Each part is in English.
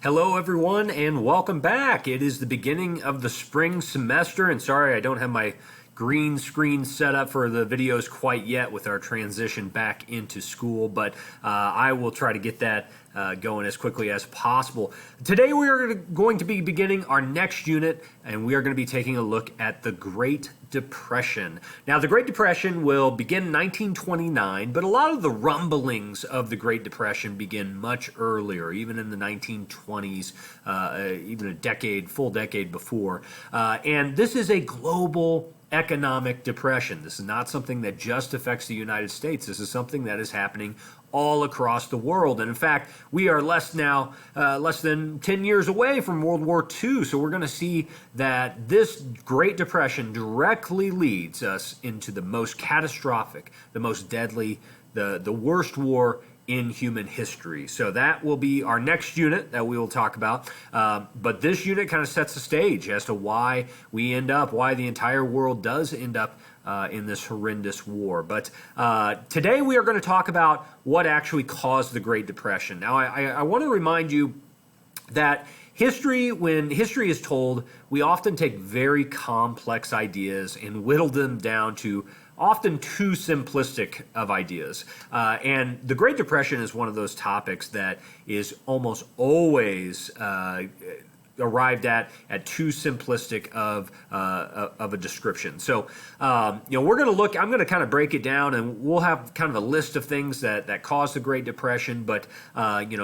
Hello, everyone, and welcome back. It is the beginning of the spring semester, and sorry I don't have my green screen set up for the videos quite yet with our transition back into school, but I will try to get that going as quickly as possible. Today we are going to be beginning our next unit, and we are going to be taking a look at the Great Depression. Now, the Great Depression will begin in 1929, but a lot of the rumblings of the Great Depression begin much earlier, even in the 1920s, even full decade before. And this is a global economic depression. This is not something that just affects the United States. This is something that is happening all across the world. And in fact, we are less than 10 years away from World War II. So we're going to see that this Great Depression directly leads us into the most catastrophic, the most deadly, the worst war in human history. So that will be our next unit that we will talk about. But this unit kind of sets the stage as to why the entire world does end up in this horrendous war. But today we are going to talk about what actually caused the Great Depression. Now, I want to remind you that when history is told, we often take very complex ideas and whittle them down to often too simplistic of ideas. And the Great Depression is one of those topics that is almost always arrived at too simplistic of a description. So, we're going to look. I'm going to kind of break it down, and we'll have kind of a list of things that caused the Great Depression. But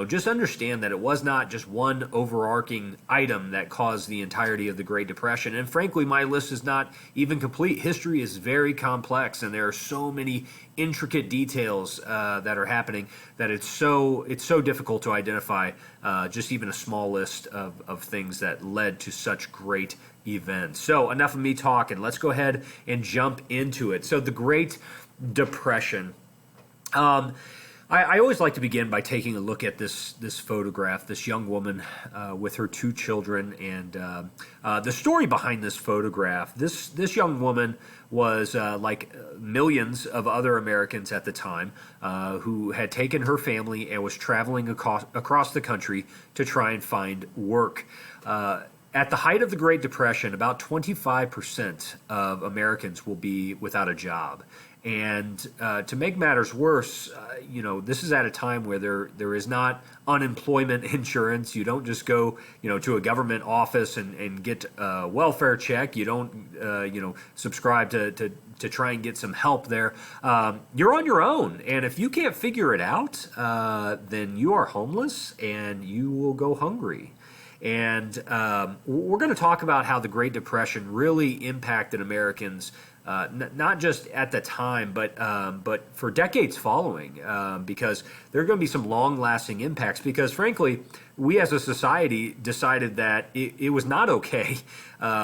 just understand that it was not just one overarching item that caused the entirety of the Great Depression. And frankly, my list is not even complete. History is very complex, and there are so many intricate details that are happening that it's so difficult to identify just even a small list of things that led to such great events. So enough of me talking. Let's go ahead and jump into it. So the Great Depression. I always like to begin by taking a look at this photograph, this young woman with her two children, and the story behind this photograph. This young woman was like millions of other Americans at the time who had taken her family and was traveling across the country to try and find work. At the height of the Great Depression, about 25% of Americans will be without a job. And to make matters worse, this is at a time where there is not unemployment insurance. You don't just go, to a government office and get a welfare check. You don't, subscribe to try and get some help there. You're on your own. And if you can't figure it out, then you are homeless and you will go hungry. And we're going to talk about how the Great Depression really impacted Americans, not just at the time, but for decades following, because there are going to be some long-lasting impacts. Because frankly, we as a society decided that it was not okay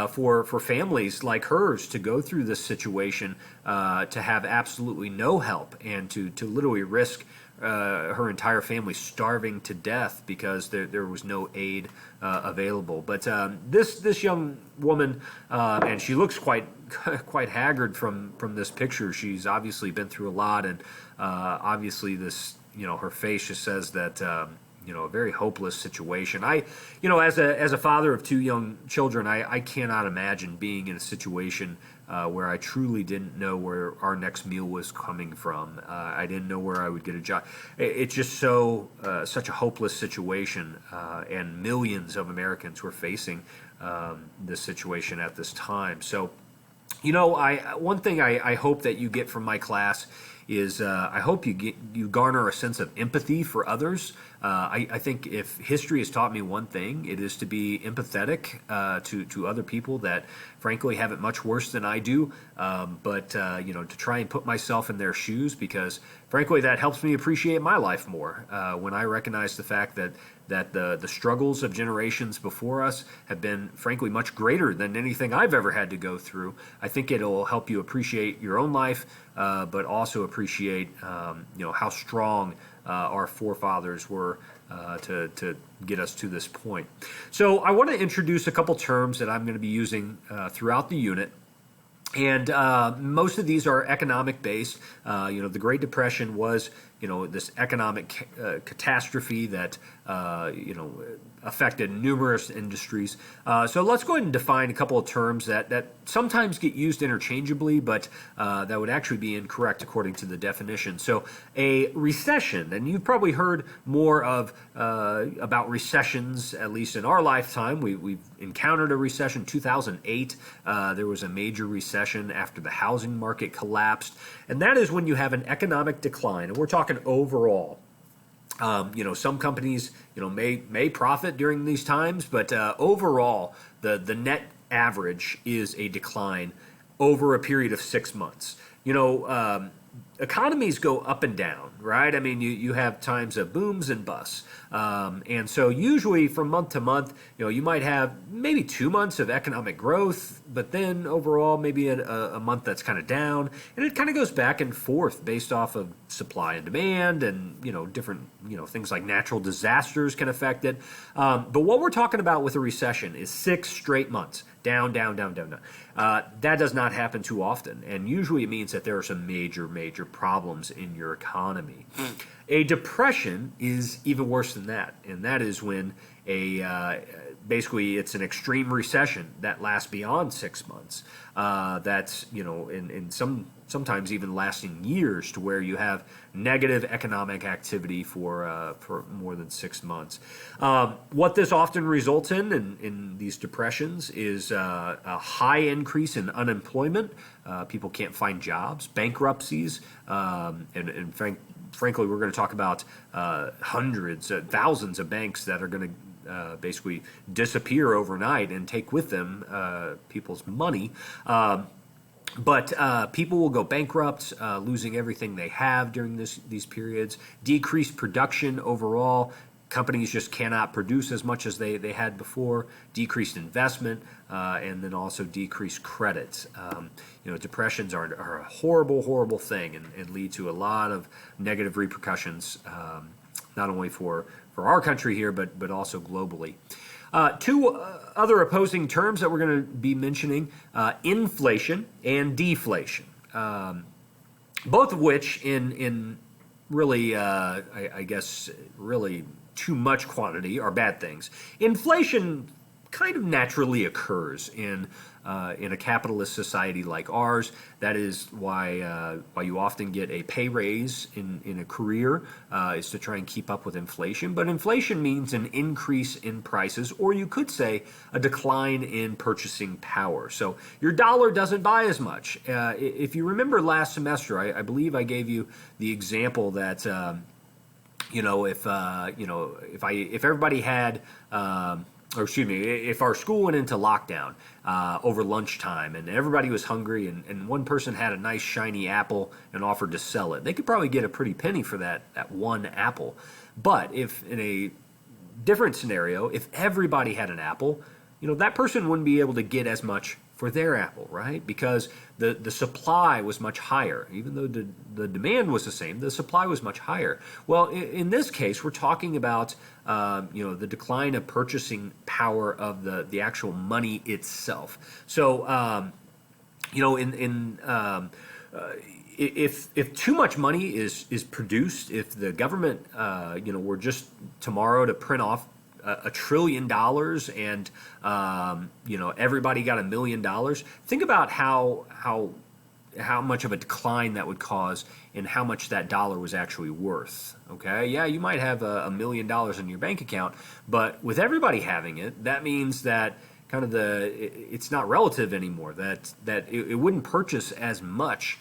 for families like hers to go through this situation, to have absolutely no help, and to literally risk her entire family starving to death because there was no aid available. But this young woman, and she looks quite haggard from this picture. She's obviously been through a lot, and obviously this, her face just says that a very hopeless situation. As a father of two young children, I cannot imagine being in a situation where I truly didn't know where our next meal was coming from. I didn't know where I would get a job. It's just such a hopeless situation, and millions of Americans were facing this situation at this time. So, one thing I hope that you get from my class is I hope you garner a sense of empathy for others. I think if history has taught me one thing, it is to be empathetic to other people that frankly have it much worse than I do. But to try and put myself in their shoes, because frankly that helps me appreciate my life more when I recognize the fact that the struggles of generations before us have been, frankly, much greater than anything I've ever had to go through. I think it'll help you appreciate your own life, but also appreciate, how strong our forefathers were to get us to this point. So I want to introduce a couple terms that I'm going to be using throughout the unit. And most of these are economic based. The Great Depression was this economic catastrophe that affected numerous industries. So let's go ahead and define a couple of terms that sometimes get used interchangeably, but that would actually be incorrect according to the definition. So a recession, and you've probably heard more about recessions, at least in our lifetime. We've encountered a recession. 2008, there was a major recession after the housing market collapsed, and that is when you have an economic decline, and we're talking overall. Some companies, may profit during these times, but overall, the net average is a decline over a period of 6 months. Economies go up and down, right? I mean, you have times of booms and busts. And so usually from month to month, you might have maybe 2 months of economic growth, but then overall maybe a month that's kind of down. And it kind of goes back and forth based off of supply and demand and, different, things like natural disasters can affect it. But what we're talking about with a recession is 6 straight months. Down, down, down, down, down. That does not happen too often, and usually it means that there are some major, major problems in your economy. A depression is even worse than that, and that is when basically it's an extreme recession that lasts beyond 6 months. That's in sometimes even lasting years, to where you have negative economic activity for more than 6 months. What this often results in these depressions is a high increase in unemployment. People can't find jobs, bankruptcies, and frankly, we're going to talk about hundreds, thousands of banks that are going to basically disappear overnight and take with them people's money. But people will go bankrupt, losing everything they have during these periods. Decreased production overall. Companies just cannot produce as much as they had before. Decreased investment, and then also decreased credit. Depressions are a horrible, horrible thing, and lead to a lot of negative repercussions, not only for our country here, but also globally. Two other opposing terms that we're going to be mentioning, inflation and deflation, both of which in really, I guess, really too much quantity are bad things. Inflation kind of naturally occurs in a capitalist society like ours. That is why you often get a pay raise in a career, is to try and keep up with inflation. But inflation means an increase in prices, or you could say a decline in purchasing power. So your dollar doesn't buy as much. If you remember last semester, I believe I gave you the example that if everybody had if our school went into lockdown over lunchtime and everybody was hungry and one person had a nice shiny apple and offered to sell it, they could probably get a pretty penny for that one apple. But if in a different scenario, if everybody had an apple, that person wouldn't be able to get as much for their apple, right? Because the supply was much higher. Even though the demand was the same, the supply was much higher. Well, in this case, we're talking about the decline of purchasing power of the actual money itself. So if too much money is produced, if the government were just tomorrow to print off $1 trillion and everybody got $1 million, think about how much of a decline that would cause and how much that dollar was actually worth. Okay, yeah, you might have $1 million in your bank account, but with everybody having it, that means that kind of it's not relative anymore. That it wouldn't purchase as much.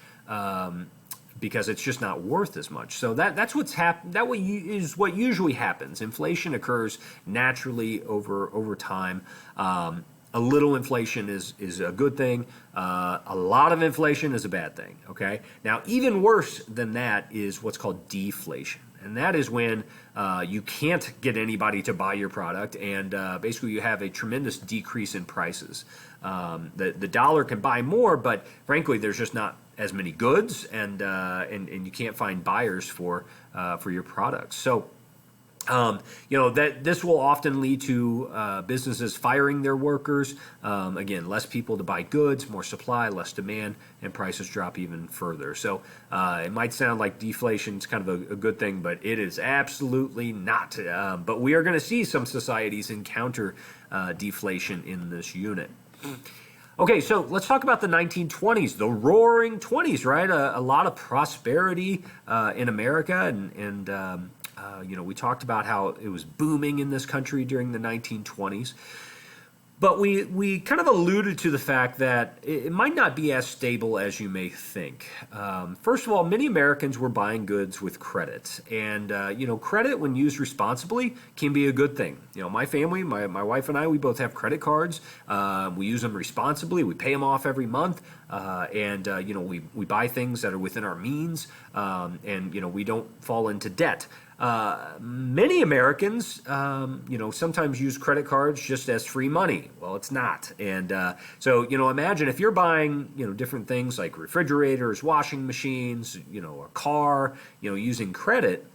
Because it's just not worth as much. So that's what's happened. That is what usually happens. Inflation occurs naturally over time. A little inflation is a good thing. A lot of inflation is a bad thing. Okay. Now, even worse than that is what's called deflation, and that is when you can't get anybody to buy your product, and basically you have a tremendous decrease in prices. The dollar can buy more, but frankly, there's just not as many goods, and you can't find buyers for your products. So That this will often lead to businesses firing their workers. Again, less people to buy goods, more supply, less demand, and prices drop even further. So it might sound like deflation is kind of a good thing, but it is absolutely not. But we are going to see some societies encounter deflation in this unit. Okay, so let's talk about the 1920s, the roaring 20s, right? A lot of prosperity in America, and we talked about how it was booming in this country during the 1920s. But we kind of alluded to the fact that it might not be as stable as you may think. First of all, many Americans were buying goods with credit. And, credit, when used responsibly, can be a good thing. My family, my wife and I, we both have credit cards. We use them responsibly. We pay them off every month. We buy things that are within our means. We don't fall into debt. Many Americans, sometimes use credit cards just as free money. Well, it's not. And imagine if you're buying, different things like refrigerators, washing machines, a car, using credit,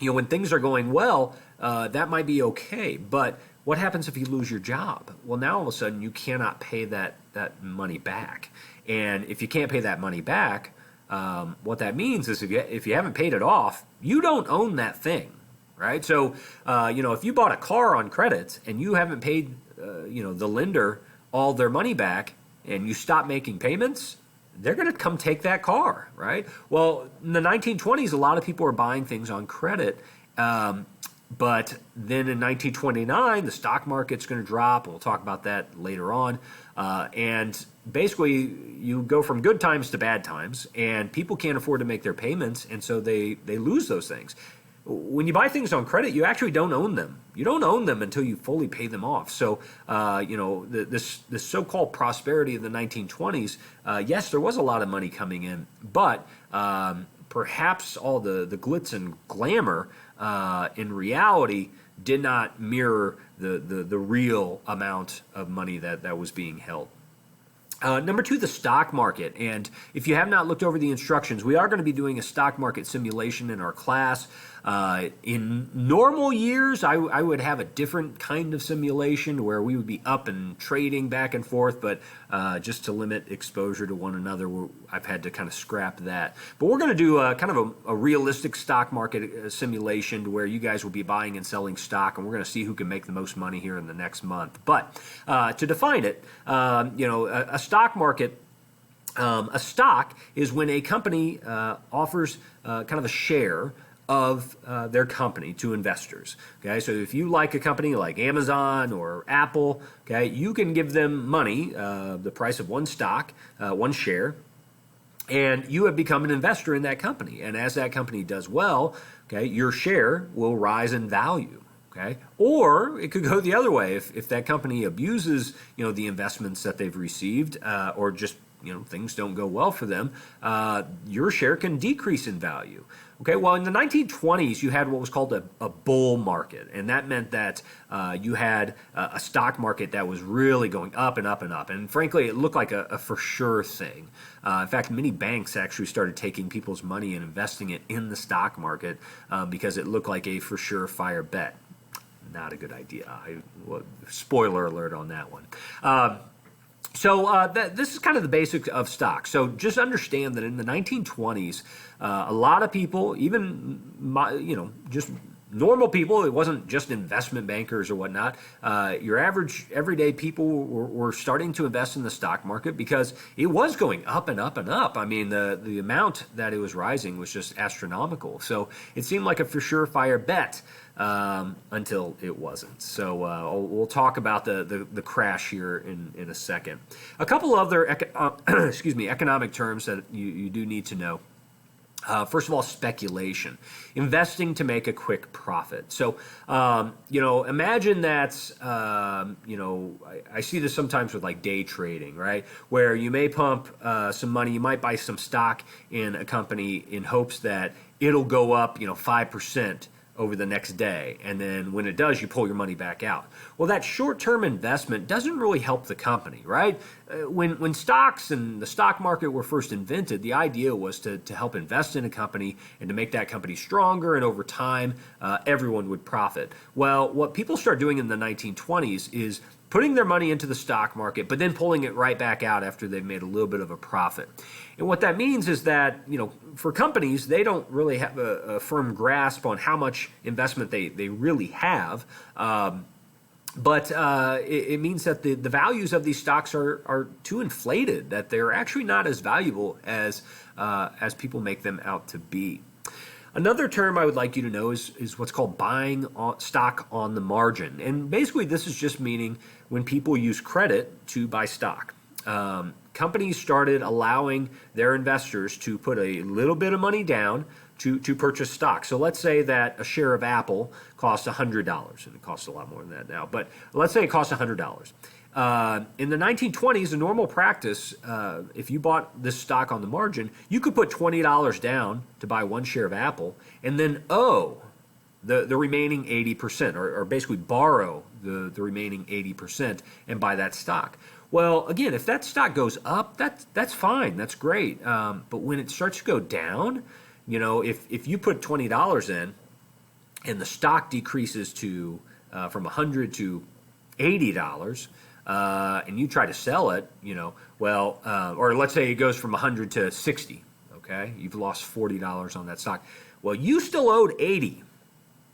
when things are going well, that might be okay. But what happens if you lose your job? Well, now all of a sudden you cannot pay that money back. And if you can't pay that money back, what that means is if you haven't paid it off, you don't own that thing, right? So, if you bought a car on credit and you haven't paid, the lender all their money back and you stop making payments, they're going to come take that car, right? Well, in the 1920s, a lot of people were buying things on credit. But then in 1929, the stock market's going to drop. We'll talk about that later on. And basically, you go from good times to bad times, and people can't afford to make their payments, and so they lose those things. When you buy things on credit, you actually don't own them. You don't own them until you fully pay them off. So, this so-called prosperity of the 1920s, yes, there was a lot of money coming in, but perhaps all the glitz and glamour in reality did not mirror the real amount of money that was being held. Number two, the stock market. And if you have not looked over the instructions, we are going to be doing a stock market simulation in our class. In normal years, I would have a different kind of simulation where we would be up and trading back and forth, but just to limit exposure to one another, I've had to kind of scrap that. But we're going to do kind of a realistic stock market simulation where you guys will be buying and selling stock, and we're going to see who can make the most money here in the next month. But to define it, a stock market, a stock is when a company offers kind of a share of their company to investors. Okay, so if you like a company like Amazon or Apple, okay, you can give them money, the price of one stock, one share, and you have become an investor in that company. And as that company does well, okay, your share will rise in value. Okay, or it could go the other way if that company abuses, the investments that they've received, or just things don't go well for them, your share can decrease in value. Okay, well, in the 1920s, you had what was called a bull market, and that meant that you had a stock market that was really going up and up and up, and frankly, it looked like a for sure thing. In fact, many banks actually started taking people's money and investing it in the stock market because it looked like a for sure fire bet. Not a good idea. Spoiler alert on that one. So this is kind of the basics of stocks. So just understand that in the 1920s, a lot of people, even just normal people, it wasn't just investment bankers or whatnot. Your average everyday people were starting to invest in the stock market because it was going up and up and up. I mean, the amount that it was rising was just astronomical. So it seemed like a for sure fire bet until it wasn't. So we'll talk about the crash here in a second. A couple other economic terms that you do need to know. First of all, speculation, investing to make a quick profit. So, imagine that, I see this sometimes with like day trading, right? Where you may pump some money, you might buy some stock in a company in hopes that it'll go up, 5% over the next day, and then when it does, you pull your money back out. Well, that short-term investment doesn't really help the company, right? When stocks and the stock market were first invented, the idea was to help invest in a company and to make that company stronger, and over time, everyone would profit. Well, what people start doing in the 1920s is putting their money into the stock market, but then pulling it right back out after they've made a little bit of a profit. And what that means is that, for companies, they don't really have a firm grasp on how much investment they really have. But it means that the values of these stocks are too inflated, that they're actually not as valuable as people make them out to be. Another term I would like you to know is what's called buying stock on the margin. And basically this is just meaning when people use credit to buy stock. Companies started allowing their investors to put a little bit of money down to purchase stock. So let's say that a share of Apple costs $100, and it costs a lot more than that now, but let's say it costs $100. In the 1920s, a normal practice, if you bought this stock on the margin, you could put $20 down to buy one share of Apple and then owe the remaining 80%, or basically borrow the remaining 80% and buy that stock. Well, again, if that stock goes up, that's fine, that's great. But when it starts to go down, if you put $20 in and the stock decreases to from $100 to $80, and you try to sell it, or let's say it goes from 100 to 60, okay? You've lost $40 on that stock. Well, you still owed 80,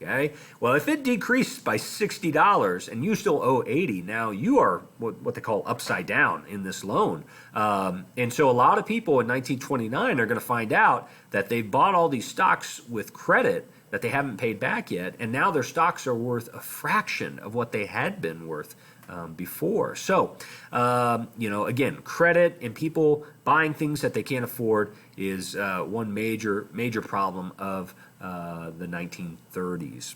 okay? Well, if it decreased by $60 and you still owe 80, now you are what they call upside down in this loan. And so a lot of people in 1929 are going to find out that they've bought all these stocks with credit that they haven't paid back yet, and now their stocks are worth a fraction of what they had been worth before. So, again, credit and people buying things that they can't afford is one major problem of the 1930s.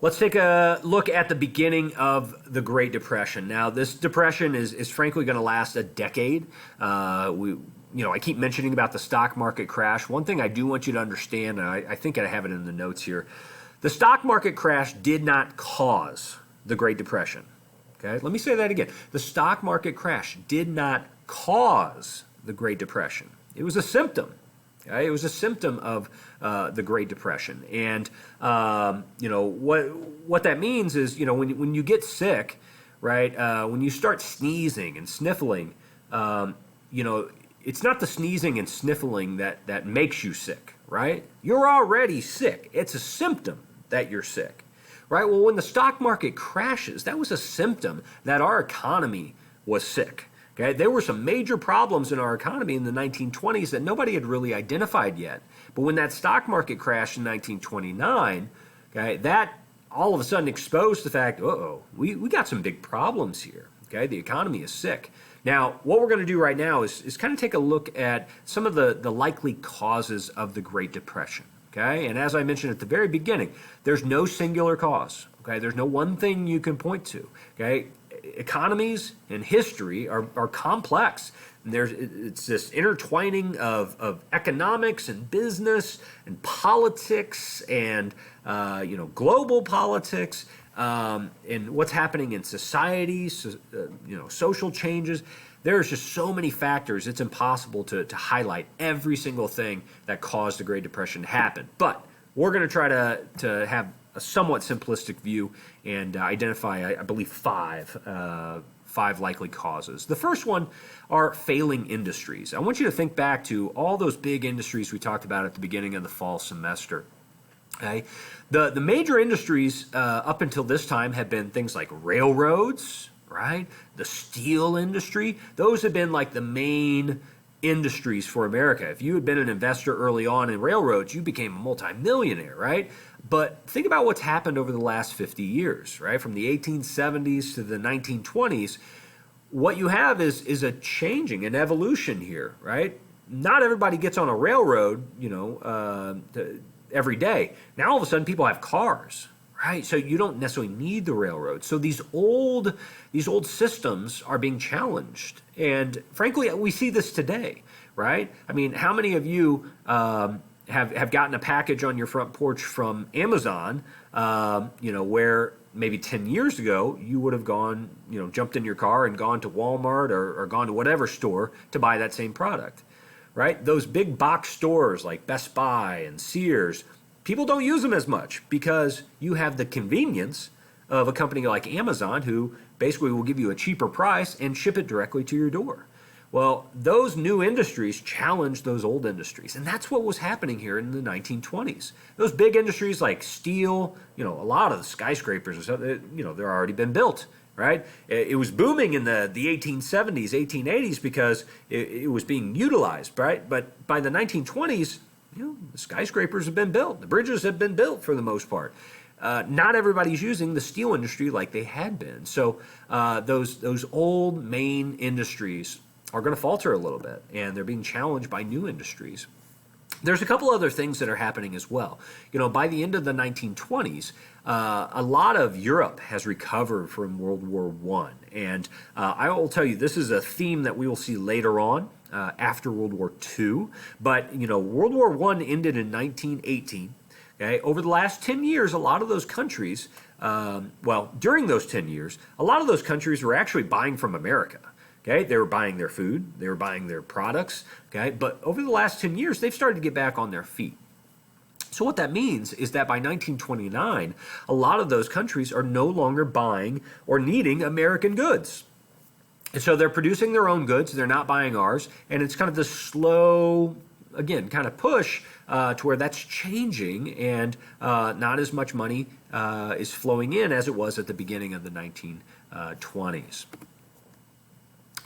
Let's take a look at the beginning of the Great Depression. Now, this depression is frankly going to last a decade. I keep mentioning about the stock market crash. One thing I do want you to understand, and I think I have it in the notes here, the stock market crash did not cause the Great Depression. Okay, let me say that again. The stock market crash did not cause the Great Depression. It was a symptom. Okay? It was a symptom of the Great Depression. And what that means is, when you get sick, right? When you start sneezing and sniffling, it's not the sneezing and sniffling that makes you sick, right? You're already sick. It's a symptom that you're sick. Right? Well, when the stock market crashes, that was a symptom that our economy was sick. Okay? There were some major problems in our economy in the 1920s that nobody had really identified yet. But when that stock market crashed in 1929, okay, that all of a sudden exposed the fact, we got some big problems here. Okay? The economy is sick. Now, what we're going to do right now is kind of take a look at some of the likely causes of the Great Depression. Okay, and as I mentioned at the very beginning, there's no singular cause. Okay, there's no one thing you can point to. Okay, economies and history are complex. And it's this intertwining of economics and business and politics and global politics and what's happening in society, social changes. There's just so many factors, it's impossible to highlight every single thing that caused the Great Depression to happen. But we're going to try to have a somewhat simplistic view and identify, I believe, five likely causes. The first one are failing industries. I want you to think back to all those big industries we talked about at the beginning of the fall semester. Okay? The major industries up until this time have been things like railroads, right? The steel industry. Those have been like the main industries for America. If you had been an investor early on in railroads, you became a multimillionaire, right? But think about what's happened over the last 50 years, right? From the 1870s to the 1920s, what you have is a changing, an evolution here, right? Not everybody gets on a railroad, every day. Now all of a sudden people have cars, right? So you don't necessarily need the railroad. So these old systems are being challenged. And frankly, we see this today, right? I mean, how many of you, have gotten a package on your front porch from Amazon, where maybe 10 years ago you would have gone, jumped in your car and gone to Walmart or gone to whatever store to buy that same product, right? Those big box stores like Best Buy and Sears, people don't use them as much because you have the convenience of a company like Amazon who basically will give you a cheaper price and ship it directly to your door. Well, those new industries challenge those old industries, and that's what was happening here in the 1920s. Those big industries like steel, a lot of the skyscrapers and stuff, they're already been built, right? It was booming in the 1870s, 1880s because it was being utilized, right? But by the 1920s, the skyscrapers have been built. The bridges have been built for the most part. Not everybody's using the steel industry like they had been. So those old main industries are going to falter a little bit, and they're being challenged by new industries. There's a couple other things that are happening as well. By the end of the 1920s, a lot of Europe has recovered from World War I. And I will tell you, this is a theme that we will see later on after World War II. But, World War I ended in 1918. Okay? Over the last 10 years, a lot of those countries, during those 10 years, a lot of those countries were actually buying from America. Okay, they were buying their food, they were buying their products, okay, but over the last 10 years, they've started to get back on their feet. So what that means is that by 1929, a lot of those countries are no longer buying or needing American goods. And so they're producing their own goods, they're not buying ours, and it's kind of this slow, again, kind of push to where that's changing and not as much money is flowing in as it was at the beginning of the 1920s.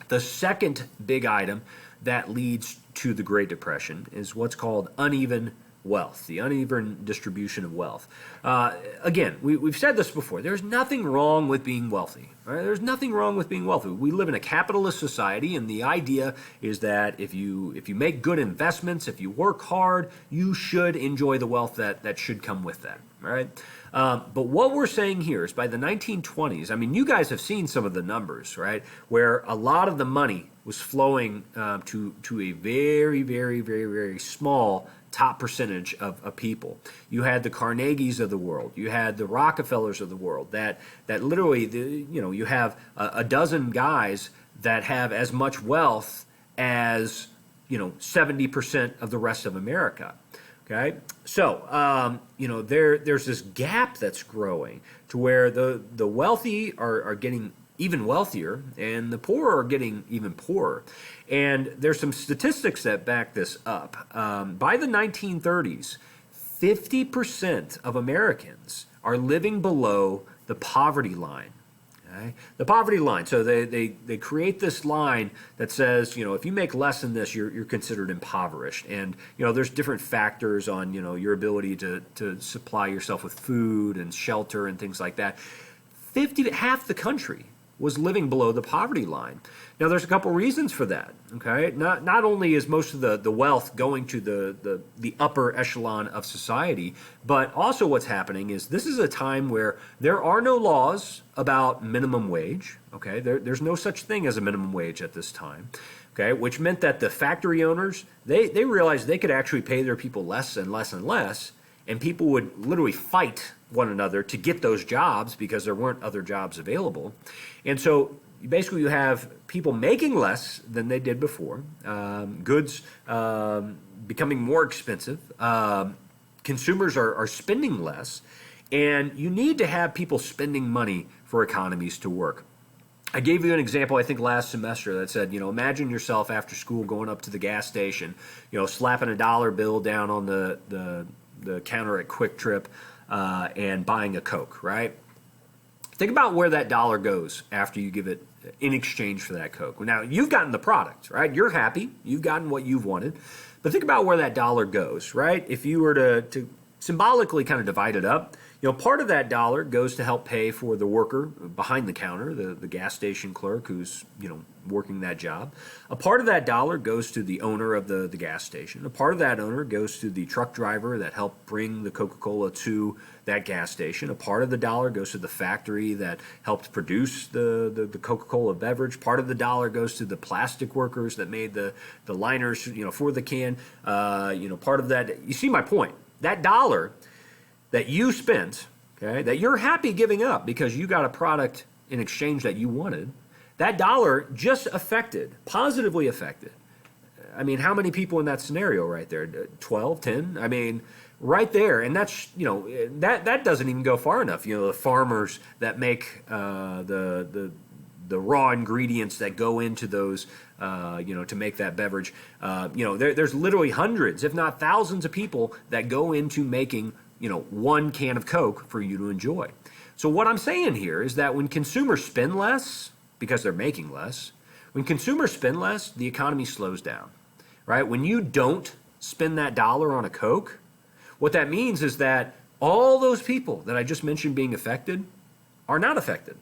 The second big item that leads to the Great Depression is what's called uneven wealth, the uneven distribution of wealth. Again, we've said this before. There's nothing wrong with being wealthy. Right? There's nothing wrong with being wealthy. We live in a capitalist society, and the idea is that if you make good investments, if you work hard, you should enjoy the wealth that should come with that. Right? But what we're saying here is by the 1920s, I mean, you guys have seen some of the numbers, right, where a lot of the money was flowing to a very, very, very, very small top percentage of people. You had the Carnegies of the world. You had the Rockefellers of the world that literally, you have a dozen guys that have as much wealth as, 70% of the rest of America. Okay, so there's this gap that's growing to where the wealthy are getting even wealthier and the poor are getting even poorer. And there's some statistics that back this up. By the 1930s, 50% of Americans are living below the poverty line. Okay? The poverty line. So they create this line that says, if you make less than this, you're considered impoverished. And, there's different factors on, your ability to supply yourself with food and shelter and things like that. Half the country was living below the poverty line. Now, there's a couple reasons for that. Okay, not only is most of the wealth going to the upper echelon of society, but also what's happening is this is a time where there are no laws about minimum wage. Okay, there's no such thing as a minimum wage at this time. Okay, which meant that the factory owners they realized they could actually pay their people less and less and less, and people would literally fight one another to get those jobs because there weren't other jobs available. And so basically you have people making less than they did before, goods becoming more expensive, consumers are spending less, and you need to have people spending money for economies to work. I gave you an example, I think, last semester that said, imagine yourself after school going up to the gas station, slapping a dollar bill down on the counter at Quick Trip, and buying a Coke, right? Think about where that dollar goes after you give it in exchange for that Coke. Now, you've gotten the product, right? You're happy. You've gotten what you've wanted. But think about where that dollar goes, right? If you were to symbolically kind of divide it up, Part of that dollar goes to help pay for the worker behind the counter, the gas station clerk who's, working that job. A part of that dollar goes to the owner of the gas station. A part of that owner goes to the truck driver that helped bring the Coca-Cola to that gas station. A part of the dollar goes to the factory that helped produce the Coca-Cola beverage. Part of the dollar goes to the plastic workers that made the liners, for the can. Part of that, you see my point. That dollar that you spent, okay, that you're happy giving up because you got a product in exchange that you wanted, that dollar just positively affected. I mean, how many people in that scenario right there? 12, 10? I mean, right there. And that's, that doesn't even go far enough. The farmers that make the raw ingredients that go into those, to make that beverage. There's literally hundreds, if not thousands of people that go into making, one can of Coke for you to enjoy. So what I'm saying here is that when consumers spend less, because they're making less, when consumers spend less, the economy slows down, right? When you don't spend that dollar on a Coke, what that means is that all those people that I just mentioned being affected are not affected,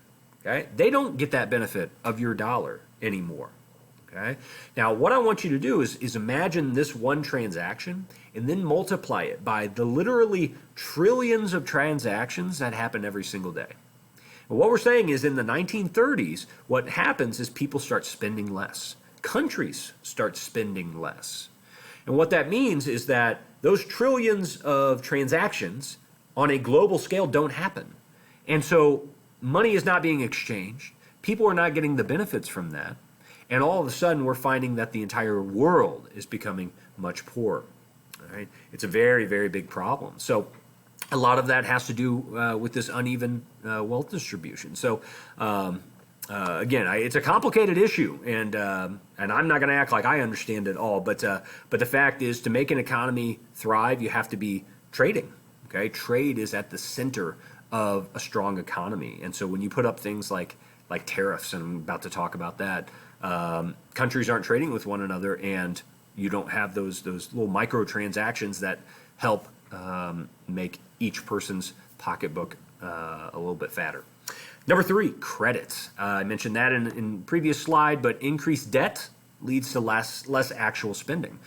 okay? They don't get that benefit of your dollar anymore. Okay? Now, what I want you to do is imagine this one transaction and then multiply it by the literally trillions of transactions that happen every single day. And what we're saying is in the 1930s, what happens is people start spending less. Countries start spending less. And what that means is that those trillions of transactions on a global scale don't happen. And so money is not being exchanged. People are not getting the benefits from that. And all of a sudden, we're finding that the entire world is becoming much poorer. All right? It's a very, very big problem. So a lot of that has to do with this uneven wealth distribution. So again, it's a complicated issue, and I'm not going to act like I understand it all. But the fact is, to make an economy thrive, you have to be trading. Okay, trade is at the center of a strong economy, and so when you put up things like tariffs, and I'm about to talk about that. Countries aren't trading with one another, and you don't have those little micro transactions that help make each person's pocketbook a little bit fatter. Number 3, credit. I mentioned that in previous slide, but increased debt leads to less actual spending.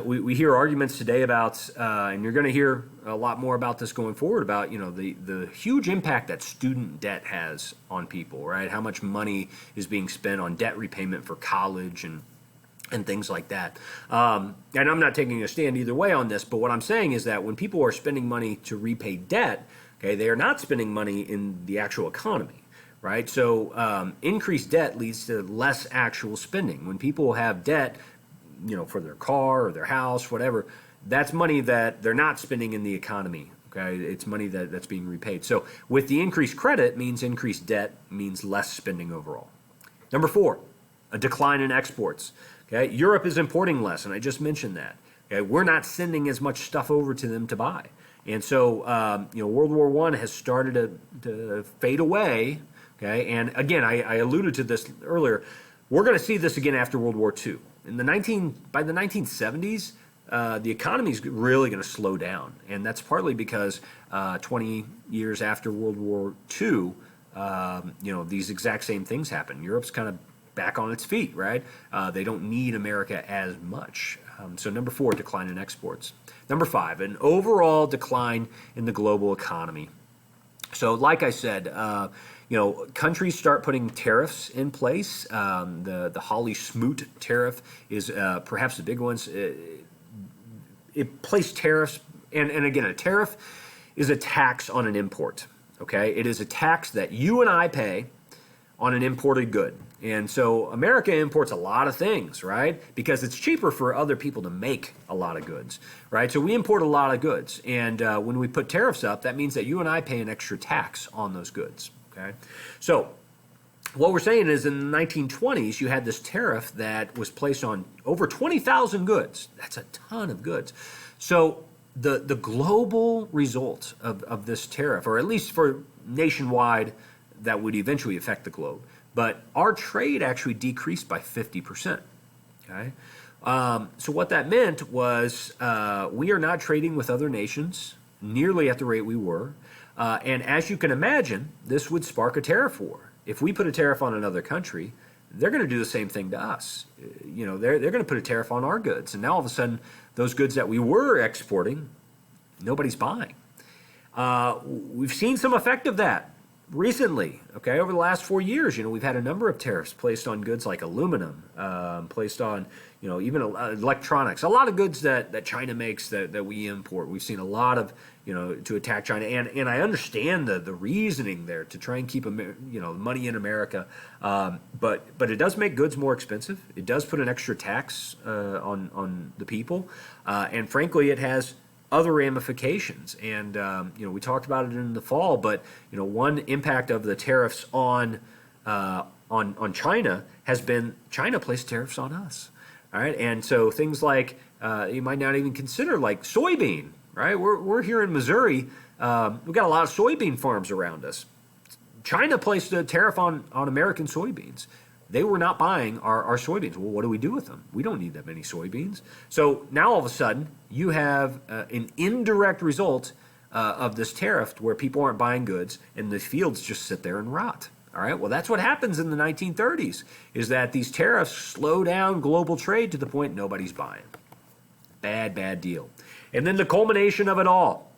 We hear arguments today about, and you're going to hear a lot more about this going forward, about, the huge impact that student debt has on people, right? How much money is being spent on debt repayment for college and things like that. And I'm not taking a stand either way on this, but what I'm saying is that when people are spending money to repay debt, okay, they are not spending money in the actual economy. Right? So increased debt leads to less actual spending. When people have debt, for their car or their house, whatever, that's money that they're not spending in the economy. Okay, it's money that's being repaid. So with the increased credit means increased debt means less spending overall. Number 4, a decline in exports. Okay, Europe is importing less, and I just mentioned that. Okay, we're not sending as much stuff over to them to buy, and so World War I has started to fade away. Okay, and again, I alluded to this earlier. We're going to see this again after World War II. By the 1970s, the economy is really going to slow down, and that's partly because 20 years after World War II, these exact same things happen. Europe's kind of back on its feet, right? They don't need America as much. So number 4, decline in exports. Number 5, an overall decline in the global economy. So like I said, countries start putting tariffs in place. The Hawley-Smoot tariff is perhaps the big ones. It placed tariffs, and again, a tariff is a tax on an import. Okay, it is a tax that you and I pay on an imported good. And so America imports a lot of things, right? Because it's cheaper for other people to make a lot of goods, right? So we import a lot of goods. And when we put tariffs up, that means that you and I pay an extra tax on those goods, okay? So what we're saying is in the 1920s, you had this tariff that was placed on over 20,000 goods. That's a ton of goods. So the global result of this tariff, or at least for nationwide, that would eventually affect the globe. But our trade actually decreased by 50%. Okay, so what that meant was we are not trading with other nations nearly at the rate we were. And as you can imagine, this would spark a tariff war. If we put a tariff on another country, they're going to do the same thing to us. They're going to put a tariff on our goods. And now all of a sudden, those goods that we were exporting, nobody's buying. We've seen some effect of that recently, okay? Over the last 4 years, we've had a number of tariffs placed on goods like aluminum, placed on, even electronics, a lot of goods that China makes that we import. We've seen a lot of, to attack China. And I understand the reasoning there to try and keep, money in America. But it does make goods more expensive. It does put an extra tax on the people. And frankly, it has other ramifications. And, we talked about it in the fall, but, one impact of the tariffs on China has been China placed tariffs on us. All right. And so things like, you might not even consider like soybean, right? We're here in Missouri. We've got a lot of soybean farms around us. China placed a tariff on American soybeans. They were not buying our soybeans. Well, what do we do with them? We don't need that many soybeans. So now all of a sudden, you have an indirect result of this tariff where people aren't buying goods and the fields just sit there and rot. All right, well, that's what happens in the 1930s, is that these tariffs slow down global trade to the point nobody's buying. Bad deal. And then the culmination of it all,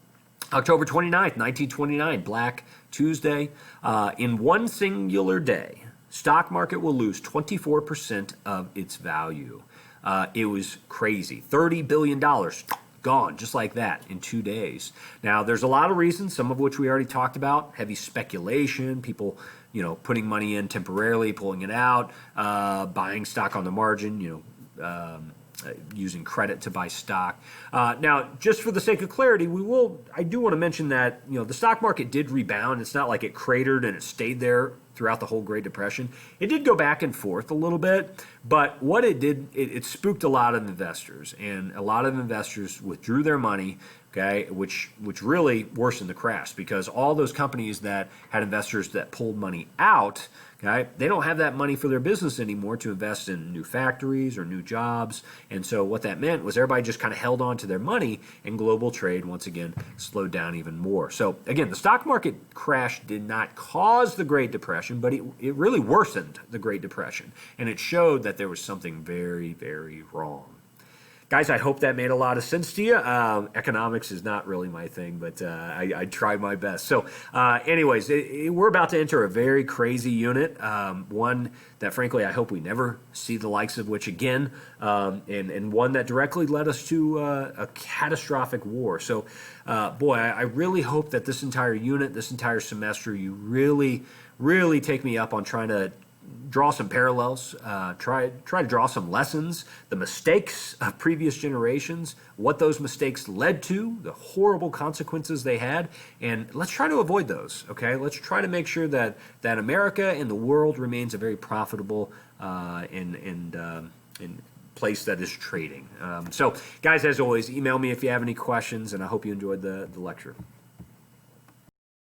October 29th, 1929, Black Tuesday, in one singular day, stock market will lose 24% of its value. It was crazy. $30 billion gone just like that in 2 days. Now, there's a lot of reasons, some of which we already talked about. Heavy speculation, people, putting money in temporarily, pulling it out, buying stock on the margin, using credit to buy stock. Now, just for the sake of clarity, I do want to mention that, the stock market did rebound. It's not like it cratered and it stayed there throughout the whole Great Depression. It did go back and forth a little bit, but what it did, it spooked a lot of investors, and a lot of investors withdrew their money, okay, which really worsened the crash, because all those companies that had investors that pulled money out, okay, they don't have that money for their business anymore to invest in new factories or new jobs. And so what that meant was everybody just kind of held on to their money, and global trade once again slowed down even more. So again, the stock market crash did not cause the Great Depression, but it really worsened the Great Depression. And it showed that there was something very, very wrong. Guys, I hope that made a lot of sense to you. Economics is not really my thing, but I tried my best. So anyways, we're about to enter a very crazy unit, one that, frankly, I hope we never see the likes of which again, and one that directly led us to a catastrophic war. So, boy, I really hope that this entire unit, this entire semester, you really, really take me up on trying to draw some parallels, try to draw some lessons, the mistakes of previous generations, what those mistakes led to, the horrible consequences they had, and let's try to avoid those, okay? Let's try to make sure that America and the world remains a very profitable and place that is trading. So, guys, as always, email me if you have any questions, and I hope you enjoyed the lecture.